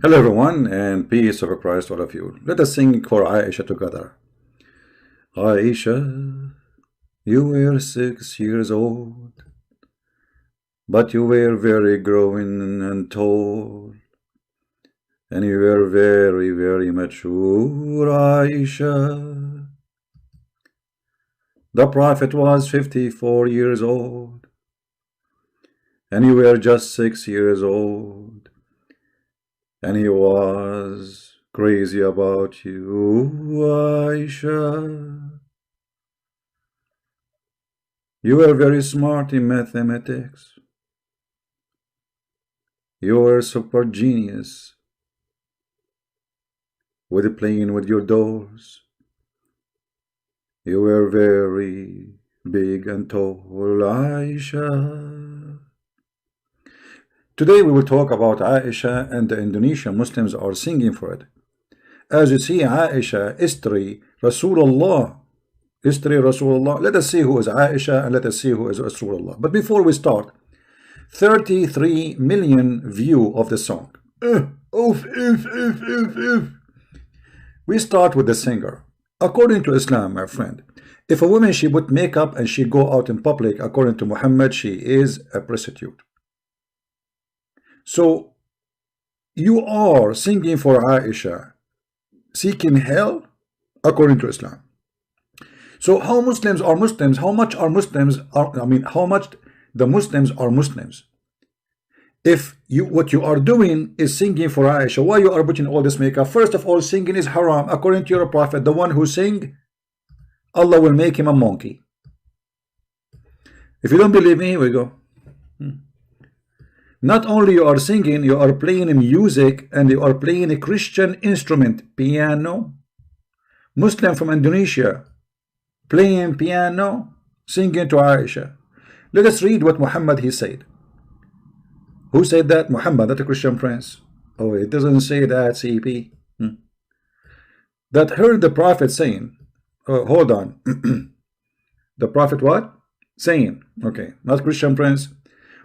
Hello everyone, and peace of Christ to all of you. Let us sing for Aisha together. Aisha, you were 6 years old, but you were very growing and tall, and you were very, very mature, Aisha. The Prophet was 54 years old, and you were just 6 years old. And he was crazy about you, Aisha. You were very smart in mathematics. You were super genius with playing with your dolls. You were very big and tall, Aisha. Today we will talk about Aisha, and the Indonesian Muslims are singing for it. As you see, Aisha, Istri, Rasulullah. Istri, Rasulullah. Let us see who is Aisha and let us see who is Rasulullah. But before we start, 33 million view of the song. We start with the singer. According to Islam, my friend, if a woman, she put makeup and she go out in public, according to Muhammad, she is a prostitute. So you are singing for Aisha, seeking hell according to Islam. So how Muslims are Muslims? How much are Muslims are? I mean, how much the Muslims are Muslims? If what you are doing is singing for Aisha, why you are putting all this makeup? First of all, singing is haram according to your prophet. The one who sing, Allah will make him a monkey. If you don't believe me, here we go. Not only you are singing, you are playing music, and you are playing a Christian instrument, piano. Muslim from Indonesia, playing piano, singing to Aisha. Let us read what Muhammad he said. Who said that? Muhammad, not a Christian prince. Oh, it doesn't say that, CP. That heard the Prophet saying, hold on. The Prophet what? Saying, okay, not Christian prince.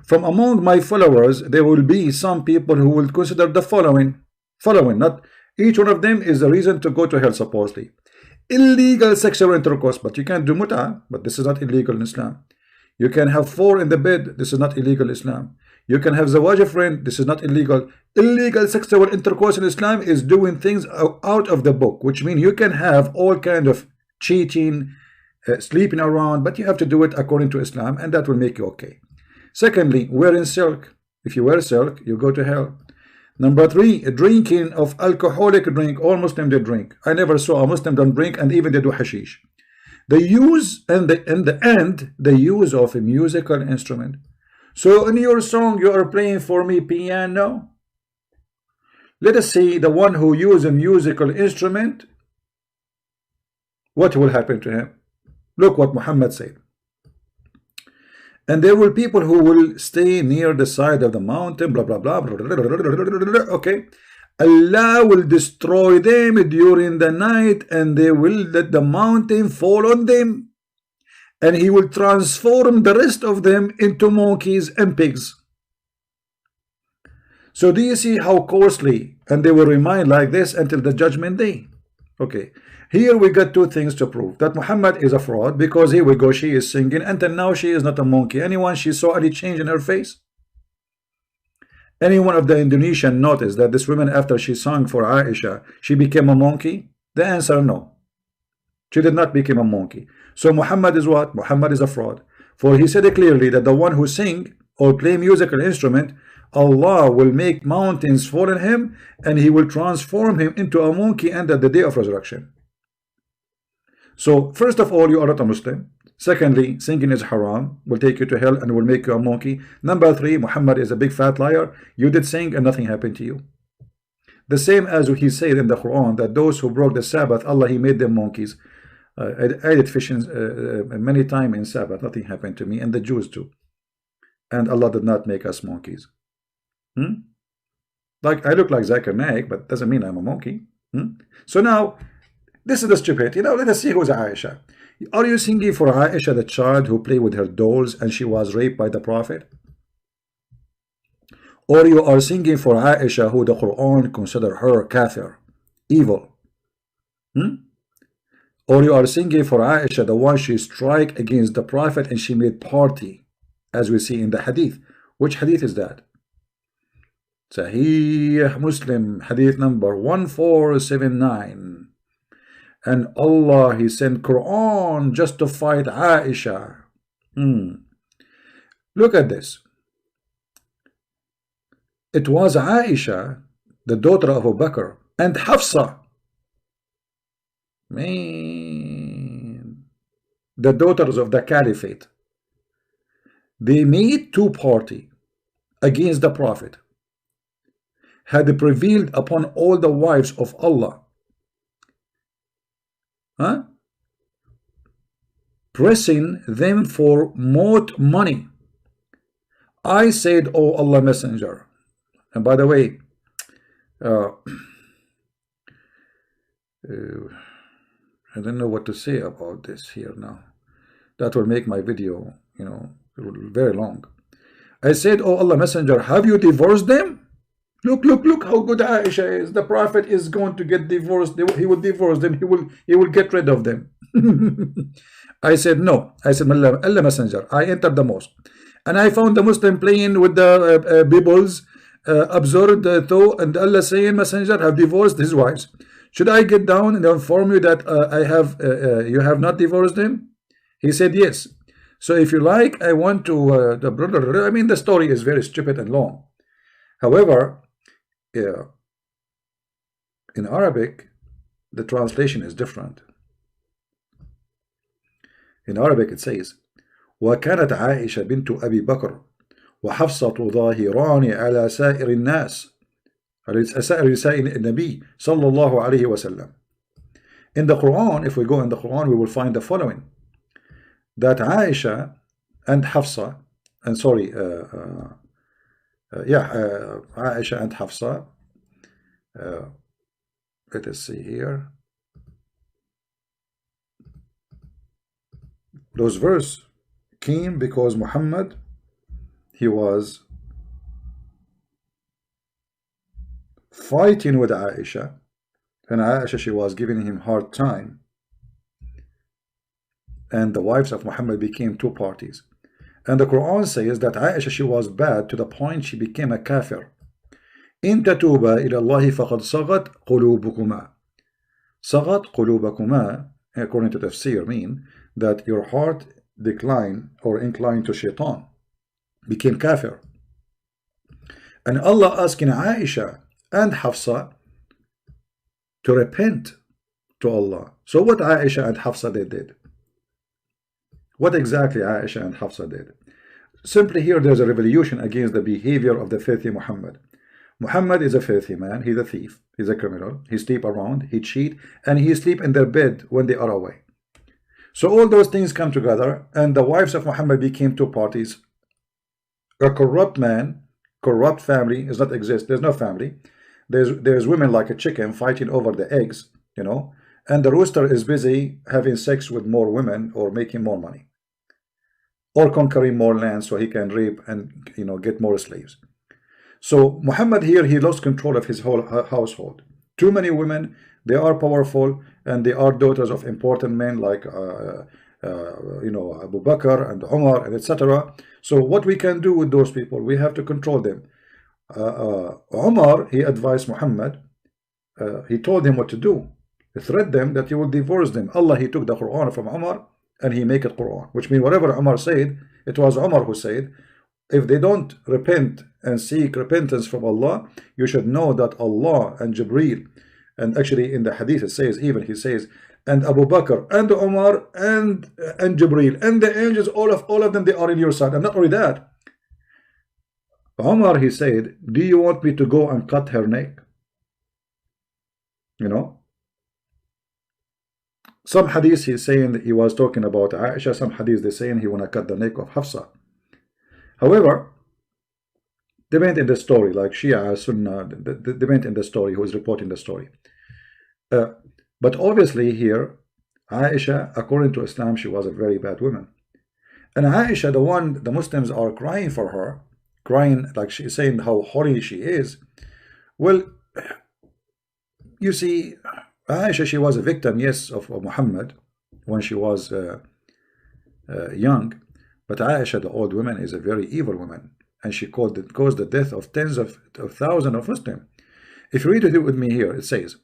From among my followers, there will be some people who will consider the following, not each one of them is a reason to go to hell, supposedly. Illegal sexual intercourse, but you can't do muta, but this is not illegal in Islam. You can have 4 in the bed, this is not illegal in Islam. You can have zawaj friend, this is not illegal. Illegal sexual intercourse in Islam is doing things out of the book, which means you can have all kind of cheating, sleeping around, but you have to do it according to Islam, and that will make you okay. Secondly, wearing silk. If you wear silk, you go to hell. Number 3, drinking of alcoholic drink. All Muslims they drink. I never saw a Muslim don't drink, and even they do hashish. They use the use of a musical instrument. So in your song you are playing for me piano. Let us see the one who uses a musical instrument. What will happen to him? Look what Muhammad said. And there will people who will stay near the side of the mountain, blah, blah, blah, blah, blah, blah, blah, blah, okay. Allah will destroy them during the night, and they will let the mountain fall on them, and he will transform the rest of them into monkeys and pigs. So do you see how costly? And they will remain like this until the judgment day. Okay. Here we got 2 things to prove that Muhammad is a fraud, because here we go, she is singing, until now she is not a monkey. Anyone she saw any change in her face? Anyone of the Indonesian noticed that this woman, after she sang for Aisha, she became a monkey? The answer, no. She did not become a monkey. So Muhammad is what? Muhammad is a fraud. For he said clearly that the one who sing or play musical instrument, Allah will make mountains fall on him, and he will transform him into a monkey and at the day of resurrection. So first of all, you are not a Muslim. Secondly, singing is haram, will take you to hell and will make you a monkey. Number three, Muhammad is a big fat liar. You did sing and nothing happened to you. The same as he said in the Quran that those who broke the Sabbath, Allah, he made them monkeys. I did fishing many times in Sabbath, nothing happened to me, and the Jews too. And Allah did not make us monkeys. Like I look like Zakir Naik, but doesn't mean I'm a monkey. So now, this is the stupid. Let us see who's Aisha. Are you singing for Aisha, the child who played with her dolls and she was raped by the Prophet? Or you are singing for Aisha, who the Quran consider her kafir, evil? Or you are singing for Aisha, the one she strike against the Prophet and she made party, as we see in the hadith. Which hadith is that? Sahih Muslim, hadith number 1479. And Allah, he sent Quran just to fight Aisha. Look at this. It was Aisha, the daughter of Abu Bakr, and Hafsa, man, the daughters of the Caliphate. They made two parties against the Prophet, had prevailed upon all the wives of Allah, pressing them for more money. I said, oh Allah Messenger. And by the way, I don't know what to say about this here now. That will make my video, very long. I said, oh Allah Messenger, have you divorced them? Look how good Aisha is. The Prophet is going to get divorced. He will divorce them. He will get rid of them. I said, no. I said, Allah Messenger, I entered the mosque and I found the Muslim playing with the Bibles, absorbed the thought, and Allah saying, Messenger have divorced his wives. Should I get down and inform you that you have not divorced them? He said, yes. So if you like, I want to the brother. I mean, the story is very stupid and long. However, in Arabic, the translation is different. In Arabic, it says, وكانت عائشة بنت أبي بكر وحفصة ظاهران على سائر الناس سائر نساء النبي صلى الله عليه وسلم. In the Quran, if we go in the Quran, we will find the following: that Aisha and Hafsa, and sorry, Aisha and Hafsa. Let us see here. Those verse came because Muhammad, he was fighting with Aisha, and Aisha, she was giving him hard time, and the wives of Muhammad became two parties. And the Quran says that Aisha, she was bad to the point she became a kafir. إن تتوبا إلى الله فقد صغت قلوبكما. صغت قلوبكما, according to tafsir, mean that your heart declined or inclined to shaitan, became kafir. And Allah asking Aisha and Hafsa to repent to Allah. So what Aisha and Hafsa did? What exactly Aisha and Hafsa did? Simply here there's a revolution against the behavior of the filthy Muhammad. Muhammad is a filthy man. He's a thief. He's a criminal. He sleep around. He cheat. And he sleep in their bed when they are away. So all those things come together, and the wives of Muhammad became two parties. A corrupt man, corrupt family does not exist. There's no family. There's women like a chicken fighting over the eggs, and the rooster is busy having sex with more women or making more money, or conquering more land so he can rape and get more slaves. So Muhammad here, he lost control of his whole household. Too many women, they are powerful, and they are daughters of important men like Abu Bakr and Umar and etc. So what we can do with those people? We have to control them. Umar, he advised Muhammad, he told him what to do. He threatened them that he will divorce them. Allah, he took the Quran from Umar and he make it Quran, which means whatever Umar said, it was Umar who said. If they don't repent and seek repentance from Allah, you should know that Allah and Jibreel, and actually in the hadith it says, even he says, and Abu Bakr and Umar and Jibreel and the angels, all of them, they are in your side. And not only that, Umar, he said, do you want me to go and cut her neck? You know, some hadith he's saying that he was talking about Aisha, some hadith they're saying he want to cut the neck of Hafsa. However, they went in the story, like Shia, Sunnah, they went in the story, who is reporting the story. But obviously here, Aisha, according to Islam, she was a very bad woman. And Aisha, the one, the Muslims are crying for her, crying like she's saying how holy she is. Well, you see, Aisha, she was a victim, yes, of Muhammad when she was young. But Aisha, the old woman, is a very evil woman, and she caused the death of tens of thousands of Muslims. If you read it with me here, it says,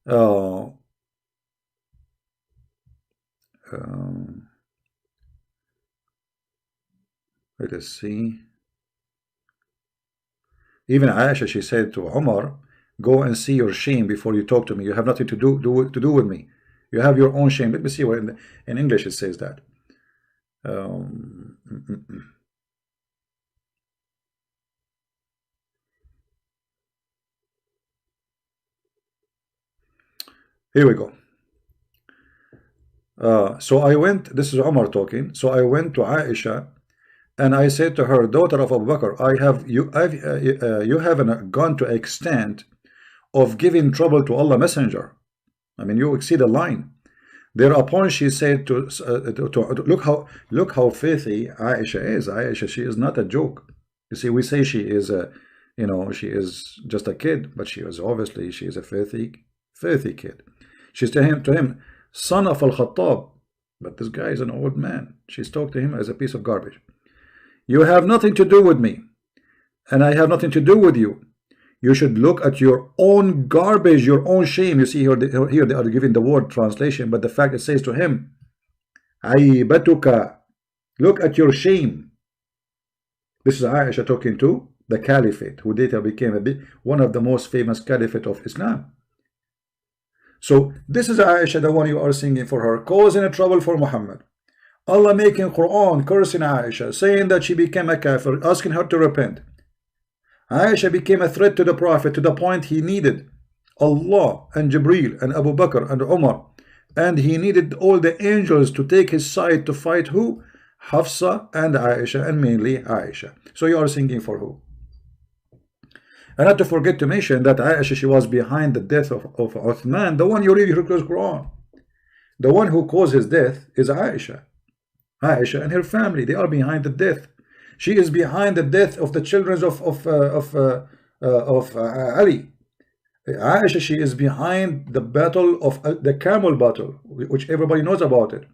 let us see. Even Aisha, she said to Umar, go and see your shame before you talk to me. You have nothing to do with me. You have your own shame. Let me see where in English it says that. Here we go. So I went, this is Umar talking, so I went to Aisha and I said to her, daughter of Abu Bakr, you haven't gone to extent of giving trouble to Allah Messenger. I mean, you exceed the line. Thereupon she said to look how filthy Aisha is. Aisha, she is not a joke. You see, we say she is a, you know, she is just a kid, but she is obviously, she is a filthy kid. She's to him, son of Al-Khattab, but this guy is an old man. She's talked to him as a piece of garbage. You have nothing to do with me, and I have nothing to do with you. You should look at your own garbage, your own shame. You see here they are giving the word translation, but the fact it says to him, Aibatuka, look at your shame. This is Aisha talking to the caliphate, who later became one of the most famous caliphate of Islam. So this is Aisha, the one you are singing for her, causing a trouble for Muhammad. Allah making Quran, cursing Aisha, saying that she became a kafir, asking her to repent. Aisha became a threat to the Prophet to the point he needed Allah and Jibreel and Abu Bakr and Umar, and he needed all the angels to take his side to fight who? Hafsa and Aisha, and mainly Aisha. So you are singing for who? And not to forget to mention that Aisha, she was behind the death of Uthman, the one you read your Quran. The one who caused his death is Aisha. Aisha and her family, they are behind the death. She is behind the death of the children of Ali. Aisha, she is behind the battle of the Camel battle, which everybody knows about it,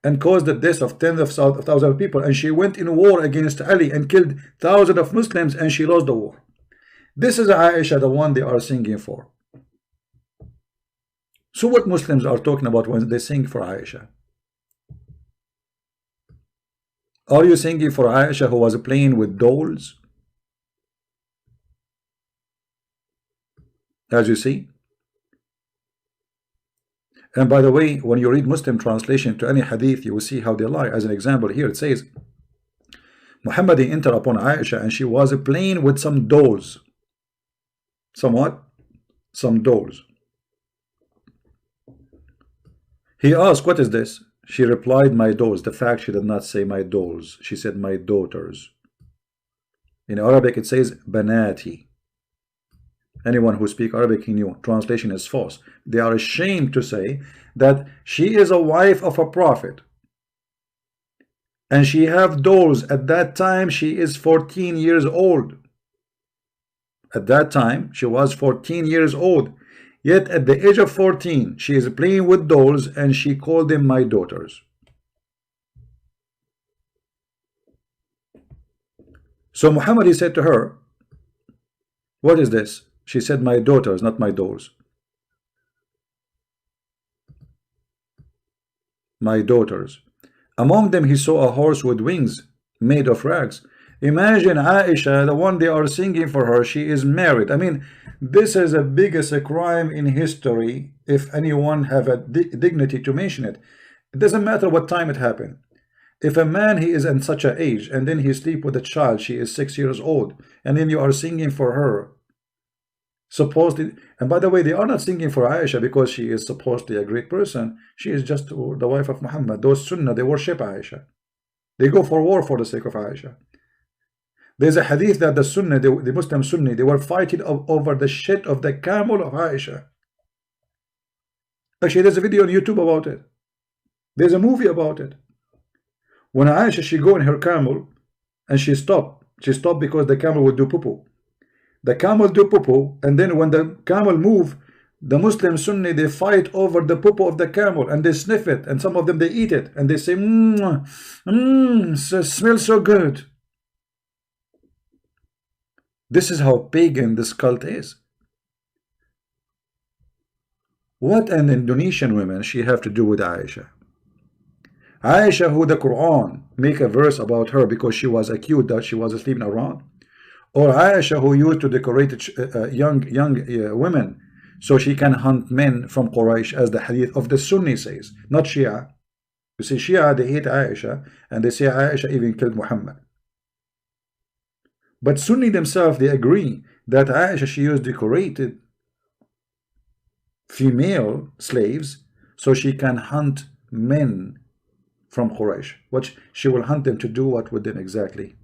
and caused the death of tens of thousands of people. And she went in war against Ali and killed thousands of Muslims, and she lost the war. This is Aisha, the one they are singing for. So what Muslims are talking about when they sing for Aisha? Are you singing for Aisha, who was playing with dolls? As you see. And by the way, when you read Muslim translation to any hadith, you will see how they lie. As an example, here it says, Muhammad entered upon Aisha and she was playing with some dolls. Somewhat? Some dolls. He asked, what is this? She replied, my dolls. The fact she did not say my dolls. She said my daughters. In Arabic it says banati. Anyone who speaks Arabic in you, translation is false. They are ashamed to say that she is a wife of a prophet. And she have dolls. At that time she is 14 years old. At that time she was 14 years old. Yet at the age of 14, she is playing with dolls and she called them my daughters. So Muhammad, he said to her, what is this? She said, my daughters, not my dolls. my daughters. Among them he saw a horse with wings made of rags. Imagine Aisha, the one they are singing for her, she is married. I mean, this is the biggest crime in history, if anyone have a dignity to mention it. It doesn't matter what time it happened. If a man, he is in such an age, and then he sleep with a child, she is 6 years old, and then you are singing for her, supposedly. And by the way, they are not singing for Aisha because she is supposedly a great person. She is just the wife of Muhammad. Those Sunnah, they worship Aisha. They go for war for the sake of Aisha. There's a hadith that the Sunnah, the Muslim Sunni, they were fighting over the shit of the camel of Aisha. Actually, there's a video on YouTube about it. There's a movie about it. When Aisha, she go in her camel and she stopped. She stopped because the camel would do poo-poo. The camel do poo-poo, and then when the camel move, the Muslim Sunni, they fight over the poo-poo of the camel, and they sniff it, and some of them, they eat it, and they say, it smells so good. This is how pagan this cult is. What an Indonesian woman she have to do with Aisha? Aisha, who the Quran make a verse about her because she was accused that she was sleeping around, or Aisha, who used to decorate young women so she can hunt men from Quraysh, as the hadith of the Sunni says, not Shia. You see, Shia, they hate Aisha, and they say Aisha even killed Muhammad. But Sunni themselves, they agree that Aisha, she used decorated female slaves so she can hunt men from Quraysh. What she will hunt them to do what with them exactly?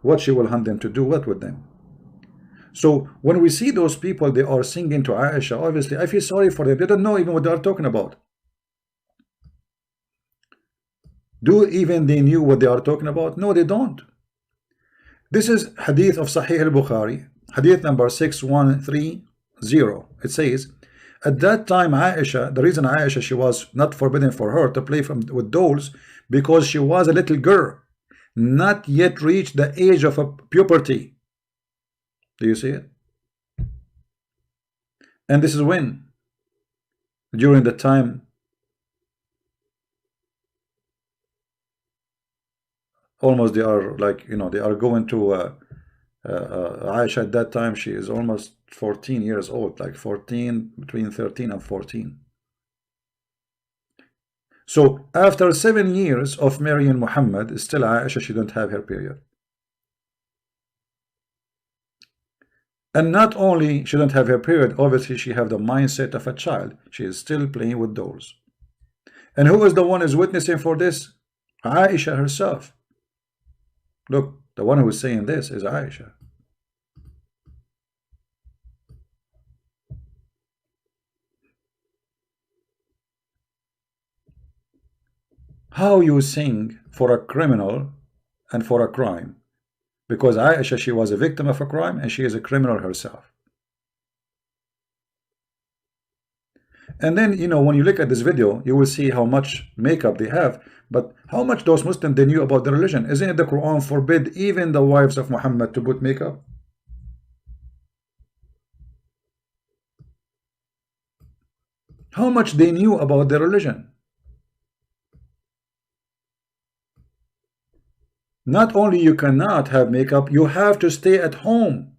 What she will hunt them to do what with them? So when we see those people, they are singing to Aisha, obviously I feel sorry for them. They don't know even what they are talking about. Do even they knew what they are talking about? No, they don't. This is hadith of Sahih al-Bukhari, hadith number 6130. It says, at that time Aisha, the reason Aisha, she was not forbidden for her to play with dolls, because she was a little girl, not yet reached the age of a puberty. Do you see it? And this is when? During the time almost they are like, you know, they are going to Aisha at that time, she is almost 14 years old, like 14, between 13 and 14. So after 7 years of marrying Muhammad, still Aisha, she don't have her period. And not only she don't have her period, obviously she have the mindset of a child. She is still playing with dolls. And who is the one who is witnessing for this? Aisha herself. Look, the one who is saying this is Aisha. How you sing for a criminal and for a crime? Because Aisha, she was a victim of a crime and she is a criminal herself. And then, you know, when you look at this video, you will see how much makeup they have, but how much those Muslims, they knew about the religion. Isn't it the Quran forbid even the wives of Muhammad to put makeup? How much they knew about the religion? Not only you cannot have makeup, you have to stay at home.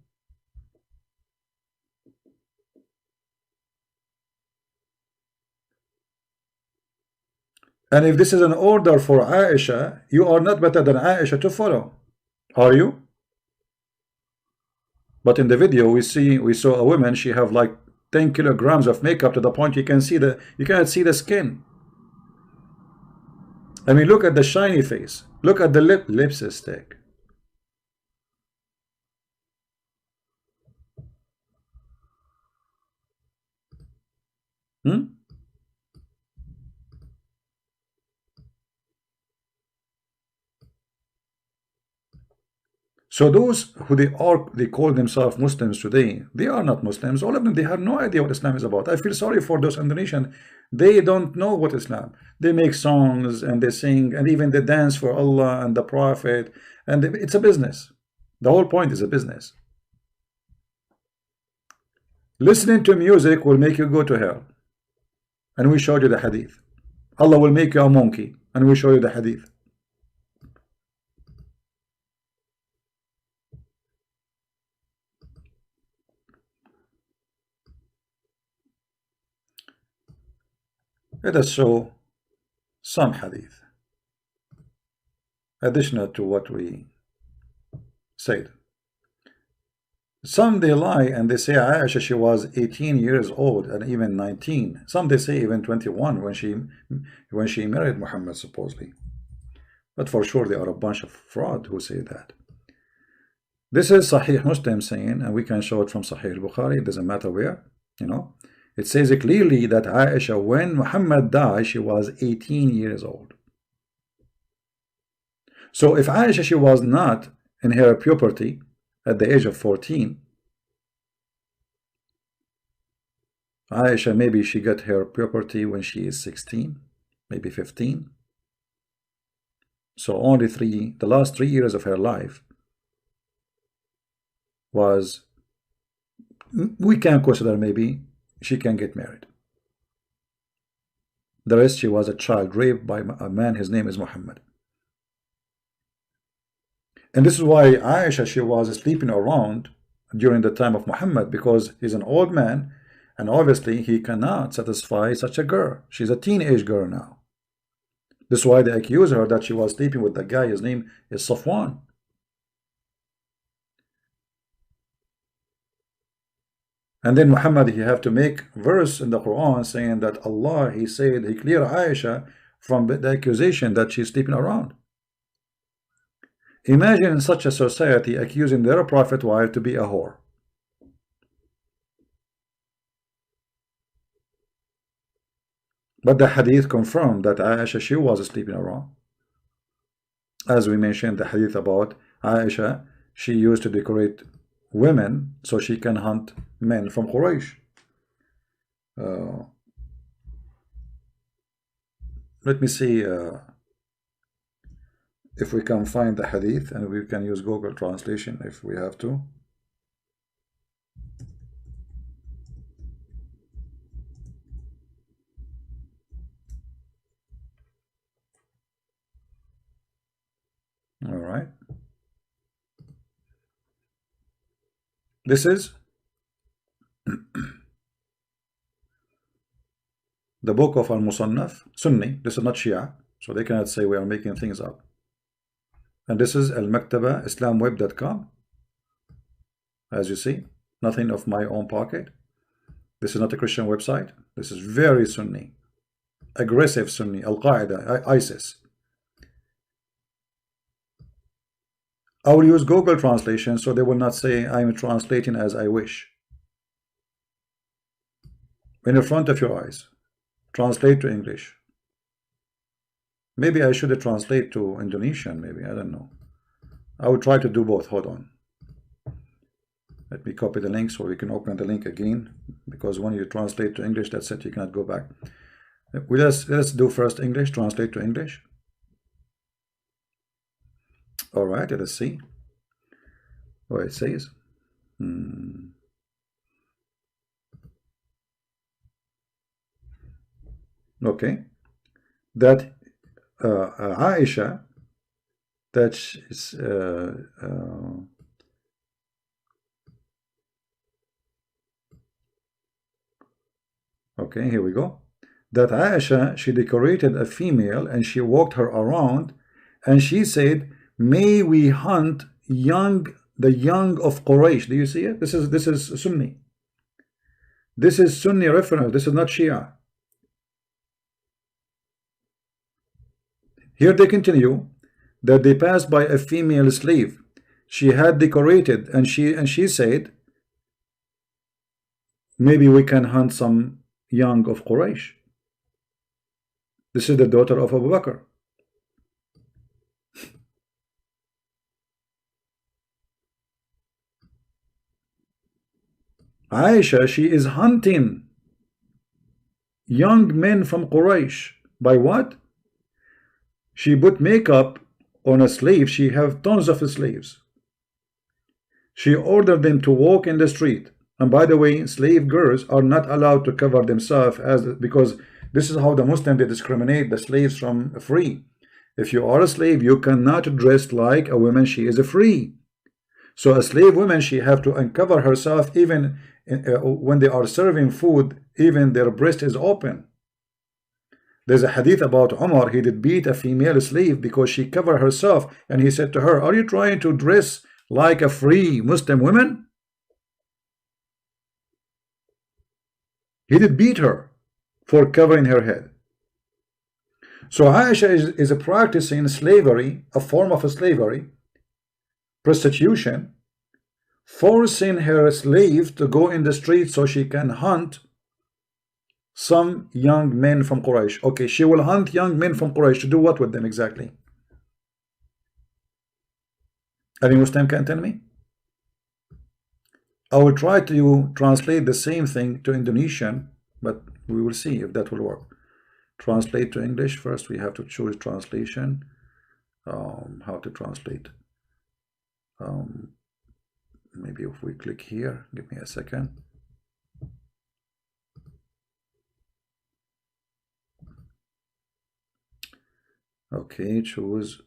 And if this is an order for Aisha, you are not better than Aisha to follow, are you? But in the video we saw a woman, she have like 10 kilograms of makeup to the point you cannot see the skin. I mean, look at the shiny face. Look at the lipstick. So those who they call themselves Muslims today, they are not Muslims. All of them, they have no idea what Islam is about. I feel sorry for those Indonesian. They don't know what Islam. They make songs and they sing and even they dance for Allah and the Prophet, and it's a business. The whole point is a business. Listening to music will make you go to hell. And we showed you the hadith. Allah will make you a monkey. And we show you the hadith. Let us show some hadith additional to what we said. Some they lie and they say Aisha, she was 18 years old and even 19. Some they say even 21 when she married Muhammad supposedly. But for sure they are a bunch of fraud who say that. This is Sahih Muslim saying, and we can show it from Sahih Bukhari, it doesn't matter where, you know. It says clearly that Aisha, when Muhammad died, she was 18 years old. So if Aisha, she was not in her puberty at the age of 14, Aisha, maybe she got her puberty when she is 16, maybe 15. So only the last 3 years of her life was, we can consider maybe she can get married. The rest, she was a child raped by a man, his name is Muhammad. And this is why Aisha, she was sleeping around during the time of Muhammad, because he's an old man and obviously he cannot satisfy such a girl. She's a teenage girl now. This is why they accuse her that she was sleeping with the guy, his name is Safwan. And then Muhammad, he have to make verse in the Quran saying that Allah, he said, he cleared Aisha from the accusation that she's sleeping around. Imagine in such a society accusing their prophet wife to be a whore. But the hadith confirmed that Aisha, she was sleeping around. As we mentioned, the hadith about Aisha, she used to decorate women so she can hunt men from Quraysh. Let me see if we can find the hadith, and we can use Google translation if we have to. All right. This is the book of Al-Musannaf, Sunni. This is not Shia, so they cannot say we are making things up. And this is Al-Maktaba, islamweb.com. As you see, nothing of my own pocket. This is not a Christian website. This is very Sunni, aggressive Sunni, Al-Qaeda, ISIS. I will use Google translation so they will not say I'm translating as I wish. In front of your eyes, translate to English. Maybe I should translate to Indonesian, maybe, I don't know. I will try to do both. Hold on. Let me copy the link so we can open the link again, because when you translate to English, that's it, you cannot go back. Let's do first English, translate to English. All right, let us see what it says. Okay, that Aisha, that is okay, here we go. That Aisha, she decorated a female and she walked her around, and she said, may we hunt the young of Quraysh. Do you see it? This is Sunni. This is Sunni reference. This is not Shia. Here they continue that they passed by a female slave. She had decorated, and she said, maybe we can hunt some young of Quraysh. This is the daughter of Abu Bakr. Aisha, she is hunting young men from Quraysh. By what? She put makeup on a slave. She have tons of slaves. She ordered them to walk in the street. And by the way, slave girls are not allowed to cover themselves because this is how the Muslims they discriminate the slaves from free. If you are a slave, you cannot dress like a woman. She is a free. So a slave woman, she have to uncover herself even when they are serving food, even their breast is open. There's a hadith about Umar. He did beat a female slave because she covered herself, and he said to her, are you trying to dress like a free Muslim woman? He did beat her for covering her head. So Aisha is practicing slavery, a form of slavery, prostitution, forcing her slave to go in the street so she can hunt some young men from Quraysh. Okay, she will hunt young men from Quraysh to do what with them exactly? Any Muslim can tell me? I will try to translate the same thing to Indonesian, but we will see if that will work. Translate to English. First we have to choose translation. How to translate? Maybe if we click here, give me a second. Okay, choose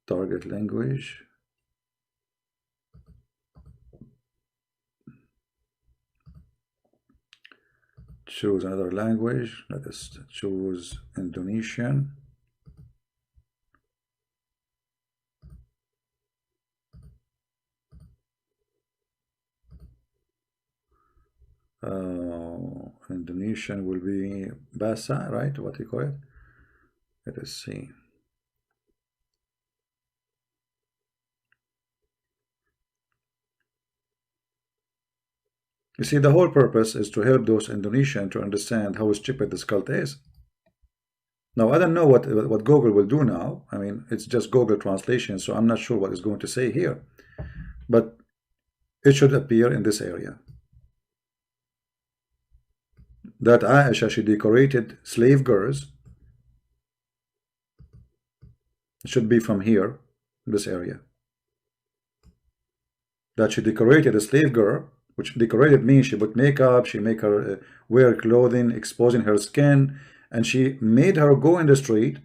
target language. Choose another language. Let us choose Indonesian. Indonesian will be Bahasa, right? What you call it? Let us see. You see, the whole purpose is to help those Indonesians to understand how stupid this cult is. Now, I don't know what Google will do now. I mean, it's just Google translation, so I'm not sure what it's going to say here. But it should appear in this area. That Aisha, she decorated slave girls. It should be from here, this area. That she decorated a slave girl, which decorated means she put makeup, she make her wear clothing, exposing her skin, and she made her go in the street,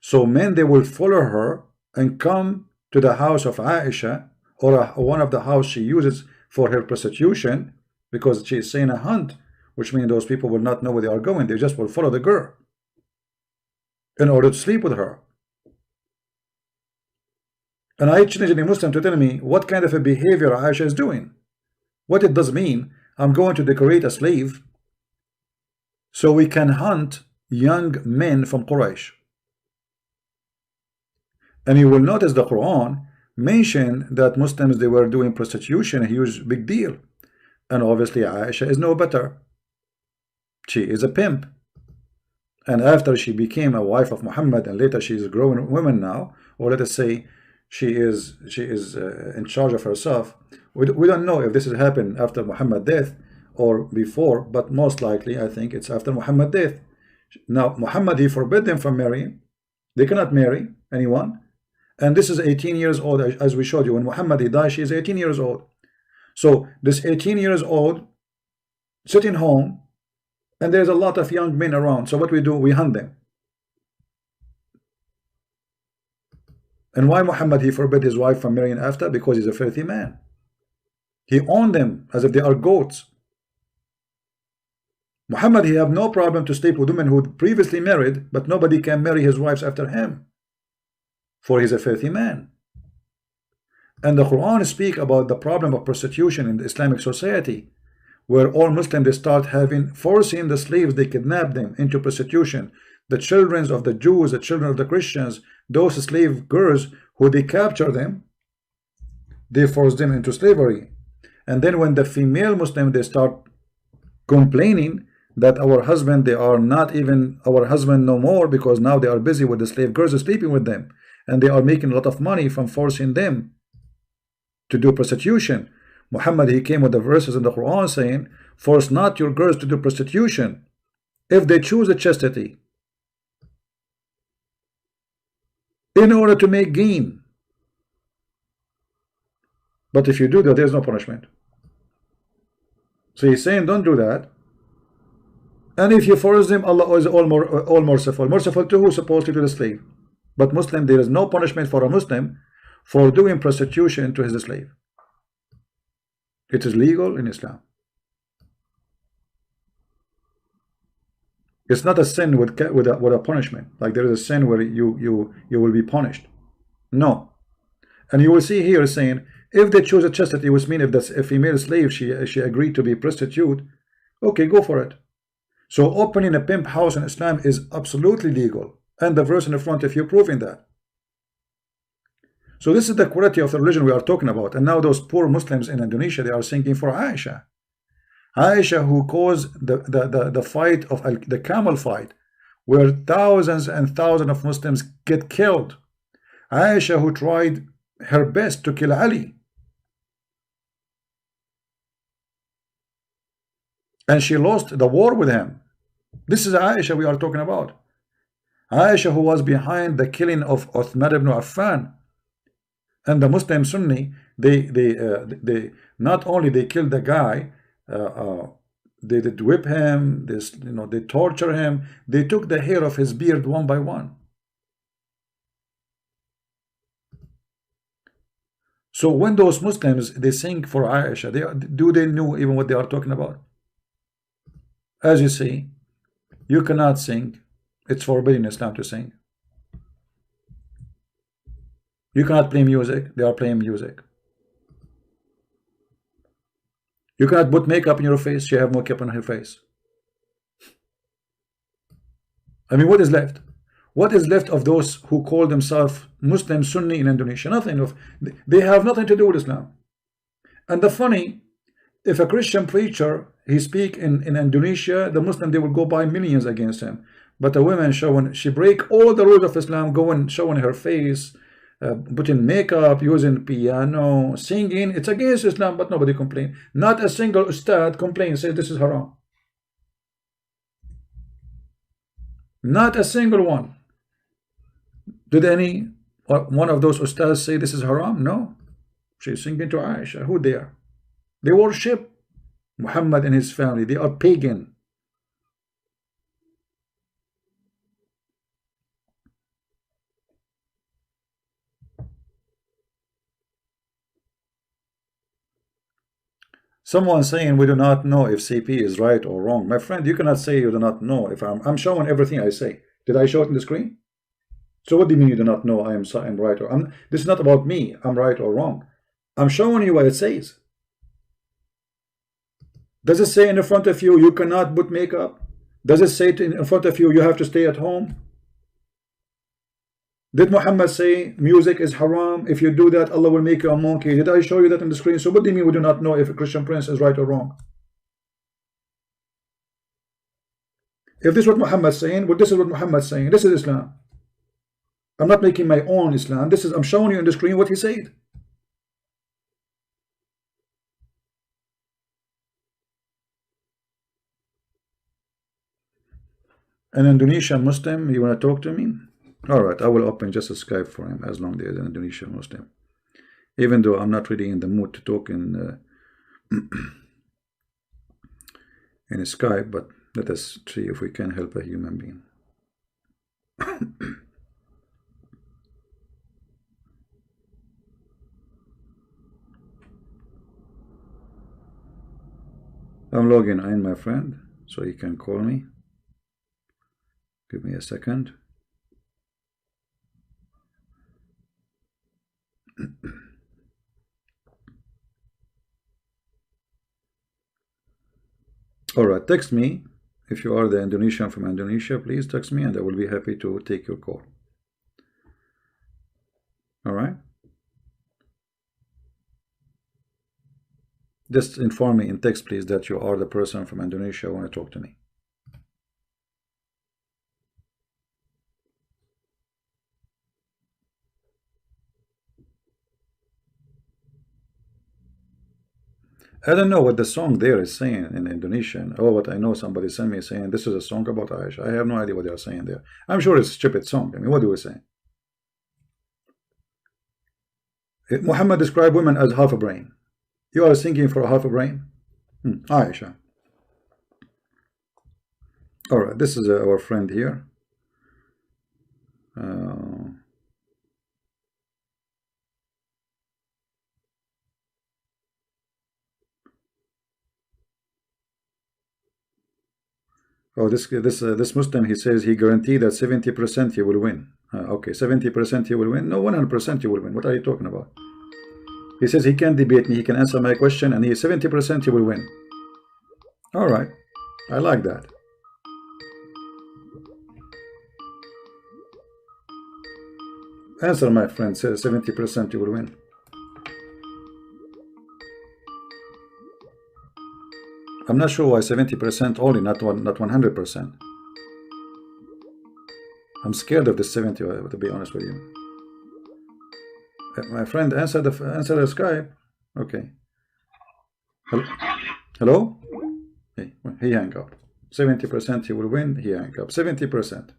so men they will follow her and come to the house of Aisha, or one of the house she uses for her prostitution, because she is saying a hunt, which means those people will not know where they are going. They just will follow the girl in order to sleep with her. And I challenge any Muslim to tell me what kind of a behavior Aisha is doing. What it does mean, I'm going to decorate a slave so we can hunt young men from Quraysh. And you will notice the Quran mention that Muslims, they were doing prostitution, a huge big deal. And obviously Aisha is no better. She is a pimp. And after she became a wife of Muhammad, and later she is a grown woman now, or let us say she is in charge of herself. We don't know if this has happened after Muhammad's death or before, but most likely I think it's after Muhammad's death. Now Muhammad, he forbid them from marrying. They cannot marry anyone. And this is 18 years old, as we showed you. When Muhammad he died, she is 18 years old. So this 18 years old sitting home, and there's a lot of young men around. So what we do, we hunt them. And why Muhammad he forbid his wife from marrying after? Because he's a filthy man. He owned them as if they are goats. Muhammad, he have no problem to sleep with women who previously married, but nobody can marry his wives after him, for he's a filthy man. And the Quran speak about the problem of prostitution in the Islamic society, where all Muslims they start forcing the slaves, they kidnap them into prostitution. The children of the Jews, the children of the Christians, those slave girls who they capture them, they force them into slavery. And then when the female Muslim they start complaining that our husband, they are not even our husband no more, because now they are busy with the slave girls sleeping with them, and they are making a lot of money from forcing them to do prostitution. Muhammad, he came with the verses in the Quran saying, force not your girls to do prostitution if they choose a chastity in order to make gain. But if you do that, there's no punishment. So he's saying don't do that. And if you force them, Allah is all merciful. Merciful to who? Supposedly to the slave. But Muslim, there is no punishment for a Muslim for doing prostitution to his slave. It is legal in Islam. It's not a sin with a punishment. Like there is a sin where you will be punished. No. And you will see here saying, if they choose a chastity, which means if that's a female slave, she agreed to be prostitute, okay, go for it. So opening a pimp house in Islam is absolutely legal. And the verse in the front of you proving that. So this is the quality of the religion we are talking about. And now those poor Muslims in Indonesia, they are singing for Aisyah. Aisyah, who caused the fight of the camel fight, where thousands and thousands of Muslims get killed. Aisyah, who tried her best to kill Ali. And she lost the war with him. This is Aisyah we are talking about. Aisyah, who was behind the killing of Uthman ibn Affan. And the Muslim Sunni, they not only they killed the guy, they did whip him, they torture him, they took the hair of his beard one by one. So when those Muslims, they sing for Aisyah, do they know even what they are talking about? As you see, you cannot sing. It's forbidden in Islam to sing. You cannot play music. They are playing music. You cannot put makeup in your face. She have makeup on her face. I mean, what is left? What is left of those who call themselves Muslim Sunni in Indonesia? Nothing. They have nothing to do with Islam. And the funny, if a Christian preacher, he speak in Indonesia, the Muslim, they will go by millions against him. But a woman showing, she break all the rules of Islam, going, showing her face, putting makeup, using piano, singing. It's against Islam, but nobody complain. Not a single ustad complains, say this is haram. Not a single one. Did any one of those ustads say this is haram? No. She's singing to Aisyah. Who they are? They worship Muhammad and his family. They are pagan. Someone saying we do not know if CP is right or wrong. My friend, you cannot say you do not know. If I'm showing everything I say. Did I show it in the screen? So what do you mean you do not know I'm right or this is not about me. I'm right or wrong. I'm showing you what it says. Does it say in the front of you cannot put makeup? Does it say in front of you have to stay at home? Did Muhammad say music is haram? If you do that, Allah will make you a monkey. Did I show you that on the screen? So what do you mean we do not know if a Christian prince is right or wrong? If this is what Muhammad is saying, well, this is what Muhammad is saying. This is Islam. I'm not making my own Islam. I'm showing you on the screen what he said. An Indonesian Muslim, you want to talk to me? Alright, I will open just a Skype for him as long as there's an Indonesian Muslim. Even though I'm not really in the mood to talk in Skype, but let us see if we can help a human being. I'm logging in, my friend, so you can call me. Give me a second. Alright, text me. If you are the Indonesian from Indonesia, please text me and I will be happy to take your call. Alright? Just inform me in text, please, that you are the person from Indonesia who want to talk to me. I don't know what the song there is saying in Indonesian. Oh, but I know somebody sent me saying this is a song about Aisyah. I have no idea what they are saying there. I'm sure it's a stupid song. I mean, what do we say? Muhammad described women as half a brain. You are singing for a half a brain? Aisha. All right, this is our friend here. Oh, this Muslim, he says he guaranteed that 70% he will win. Okay, 70% he will win. No, 100% he will win. What are you talking about? He says he can debate me, he can answer my question, and he 70% he will win. All right, I like that. Answer, my friend. Says 70% you will win. I'm not sure why 70% only, not 100%. I'm scared of the 70, to be honest with you. My friend, answer the Skype. Okay. Hello? He hang up. 70% he will win. He hang up. 70%.